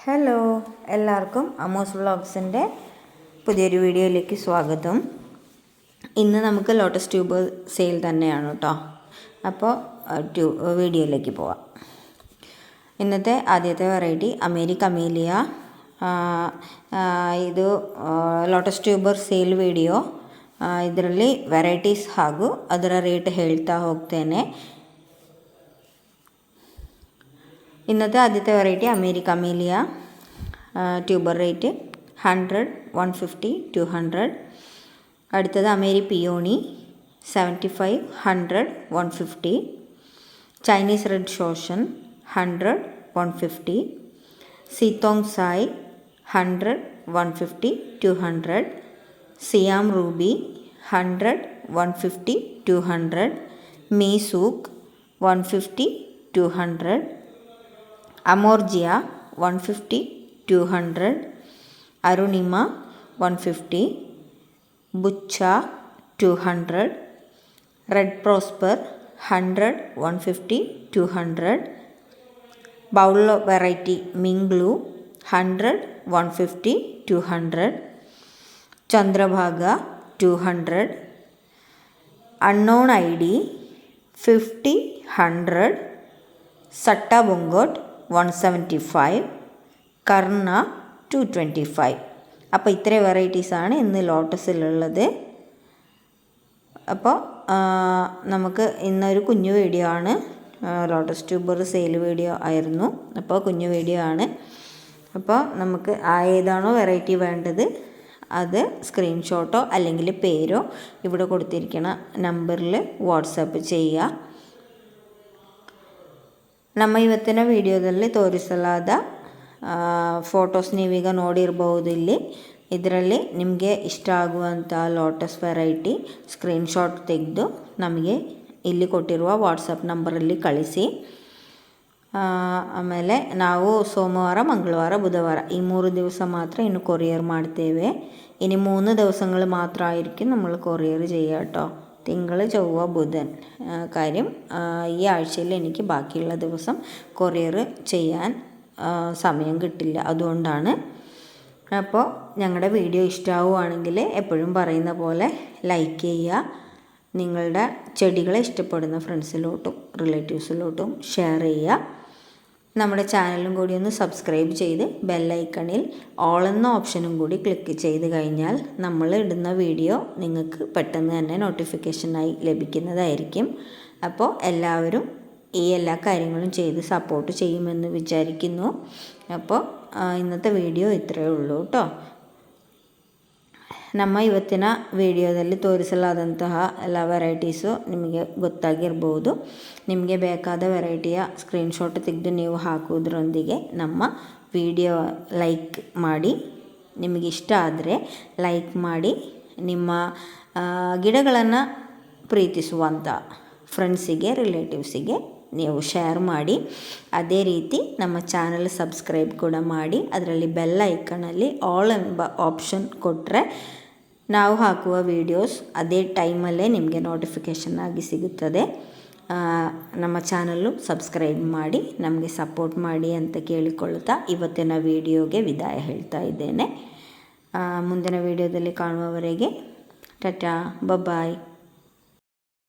Hello, എല്ലാവർക്കും അമ്മൂസ് വ്ളോഗ്സിൻ്റെ പുതിയൊരു വീഡിയോയിലേക്ക് സ്വാഗതം. ഇന്ന് നമുക്ക് ലോട്ടസ് ട്യൂബ് സെയിൽ തന്നെയാണ് കേട്ടോ. അപ്പോൾ വീഡിയോയിലേക്ക് പോവാം. ഇന്നത്തെ ആദ്യത്തെ വെറൈറ്റി ಅಮೇರಿಕಾ ಅಮೇಲಿಯಾ. ಇದು ಲೋಟಸ್ ಟ್ಯೂಬರ್ ಸೇಲ್ ವಿಡಿಯೋ. ಇದರಲ್ಲಿ ವೆರೈಟೀಸ್ ಹಾಗೂ ಅದರ ರೇಟ್ ಹೇಳ್ತಾ ಹೋಗ್ತೇನೆ. ഇന്നത്തെ ആദ്യത്തെ variety America Amelia. Tuber rate 100, 150, 200. അടുത്തത് അമേരി പിയോണി 75, 100, 150. ചൈനീസ് റെഡ് ഷോഷൻ 100, 150. സീത്തോങ് സായ് 100, 150, 200. Siam ruby 100, 150, 200. മീസൂക്ക് 150, 200. അമോർജിയ 150, 200. അരുണിമ 150. ബുച്ച 200. Red prosper 100, 150, 200. ബൗൾ വെറൈറ്റി മിംഗ്ലു 100, 150, 200. ചന്ദ്രഭാഗ 200. Unknown I D 50, 100. സട്ട ബൊങ്കോട്ട് 175. കർണ 225. അപ്പോൾ ഇത്രയും വെറൈറ്റീസാണ് ഇന്ന് ലോട്ടസിലുള്ളത്. അപ്പോൾ നമുക്ക് ഇന്നൊരു കുഞ്ഞു വീഡിയോ ആണ്. ലോട്ടസ് ട്യൂബർ സെയിൽ വീഡിയോ ആയിരുന്നു. അപ്പോൾ കുഞ്ഞു വീഡിയോ ആണ്. അപ്പോൾ നമുക്ക് ഏതാണോ വെറൈറ്റി വേണ്ടത് അത് സ്ക്രീൻഷോട്ടോ അല്ലെങ്കിൽ പേരോ ഇവിടെ കൊടുത്തിരിക്കുന്ന ನಂಬರ್ಲಿ ವಾಟ್ಸಪ್ ചെയ്യുക. ನಮ್ಮ ಇವತ್ತಿನ ವಿಡಿಯೋದಲ್ಲಿ ತೋರಿಸಲಾದ ಫೋಟೋಸ್ ನೀವೀಗ ನೋಡಿರಬಹುದು. ಇದರಲ್ಲಿ ನಿಮಗೆ ಇಷ್ಟ ಆಗುವಂಥ ಲೋಟಸ್ ವೆರೈಟಿ ಸ್ಕ್ರೀನ್ಶಾಟ್ ತೆಗೆದು ನಮಗೆ ಇಲ್ಲಿ ಕೊಟ್ಟಿರುವ ವಾಟ್ಸಪ್ ನಂಬರಲ್ಲಿ ಕಳಿಸಿ. ಆಮೇಲೆ ನಾವು ಸೋಮವಾರ, ಮಂಗಳವಾರ, ബുധവാര ഈ 3 ദിവസം മാത്ര ഇന്ന് കൊറിയർ ಮಾಡ್ತೇವೆ. ഇനി 3 ദിവസങ്ങൾ മാത്രമായിരിക്കും നമ്മൾ കൊറിയർ ചെയ്യുക കേട്ടോ. തിങ്കൾ, ചൊവ്വ, ബുധൻ. കാര്യം ഈ ആഴ്ചയിൽ എനിക്ക് ബാക്കിയുള്ള ദിവസം കൊറിയർ ചെയ്യാൻ സമയം കിട്ടില്ല, അതുകൊണ്ടാണ്. അപ്പോൾ ഞങ്ങളുടെ വീഡിയോ ഇഷ്ടമാവുകയാണെങ്കിൽ എപ്പോഴും പറയുന്ന പോലെ ലൈക്ക് ചെയ്യുക. നിങ്ങളുടെ ചെടികളെ ഇഷ്ടപ്പെടുന്ന ഫ്രണ്ട്സിലോട്ടും റിലേറ്റീവ്സിലോട്ടും ഷെയർ ചെയ്യുക. നമ്മുടെ ചാനലും കൂടി ഒന്ന് സബ്സ്ക്രൈബ് ചെയ്ത് ബെല്ലൈക്കണിൽ ഓൾ എന്ന ഓപ്ഷനും കൂടി ക്ലിക്ക് ചെയ്ത് കഴിഞ്ഞാൽ നമ്മൾ ഇടുന്ന വീഡിയോ നിങ്ങൾക്ക് പെട്ടെന്ന് തന്നെ നോട്ടിഫിക്കേഷനായി ലഭിക്കുന്നതായിരിക്കും. അപ്പോൾ എല്ലാവരും ഈ എല്ലാ കാര്യങ്ങളും ചെയ്ത് സപ്പോർട്ട് ചെയ്യുമെന്ന് വിചാരിക്കുന്നു. അപ്പോൾ ഇന്നത്തെ വീഡിയോ ಇത്രಯೇ ಉള്ളൂ കേട്ടോ. ನಮ್ಮ ಇವತ್ತಿನ ವಿಡಿಯೋದಲ್ಲಿ ತೋರಿಸಲಾದಂತಹ ಎಲ್ಲ ವೆರೈಟೀಸು ನಿಮಗೆ ಗೊತ್ತಾಗಿರ್ಬೋದು. ನಿಮಗೆ ಬೇಕಾದ ವೆರೈಟಿಯ ಸ್ಕ್ರೀನ್ಶಾಟ್ ತೆಗೆದು ನೀವು ಹಾಕೋದ್ರೊಂದಿಗೆ ನಮ್ಮ ವಿಡಿಯೋ ಲೈಕ್ ಮಾಡಿ. ನಿಮಗೆ ಇಷ್ಟ ಆದರೆ ಲೈಕ್ ಮಾಡಿ. ನಿಮ್ಮ ಗಿಡಗಳನ್ನು ಪ್ರೀತಿಸುವಂಥ ಫ್ರೆಂಡ್ಸಿಗೆ, ರಿಲೇಟಿವ್ಸಿಗೆ ನೀವು ಶೇರ್ ಮಾಡಿ. ಅದೇ ರೀತಿ ನಮ್ಮ ಚಾನಲ್ ಸಬ್ಸ್ಕ್ರೈಬ್ ಕೂಡ ಮಾಡಿ. ಅದರಲ್ಲಿ ಬೆಲ್ ಐಕನಲ್ಲಿ ಆಲ್ ಎಂಬ ಆಪ್ಷನ್ ಕೊಟ್ಟರೆ ನಾವು ಹಾಕುವ ವೀಡಿಯೋಸ್ ಅದೇ ಟೈಮಲ್ಲೇ ನಿಮಗೆ ನೋಟಿಫಿಕೇಷನ್ ಆಗಿ ಸಿಗುತ್ತದೆ. ನಮ್ಮ ಚಾನಲ್ಲು ಸಬ್ಸ್ಕ್ರೈಬ್ ಮಾಡಿ ನಮಗೆ ಸಪೋರ್ಟ್ ಮಾಡಿ ಅಂತ ಕೇಳಿಕೊಳ್ಳುತ್ತಾ ಇವತ್ತಿನ ವಿಡಿಯೋಗೆ ವಿದಾಯ ಹೇಳ್ತಾ ಇದ್ದೇನೆ. ಮುಂದಿನ ವಿಡಿಯೋದಲ್ಲಿ ಕಾಣುವವರೆಗೆ ಟಾಟಾ, ಬಾಯ್.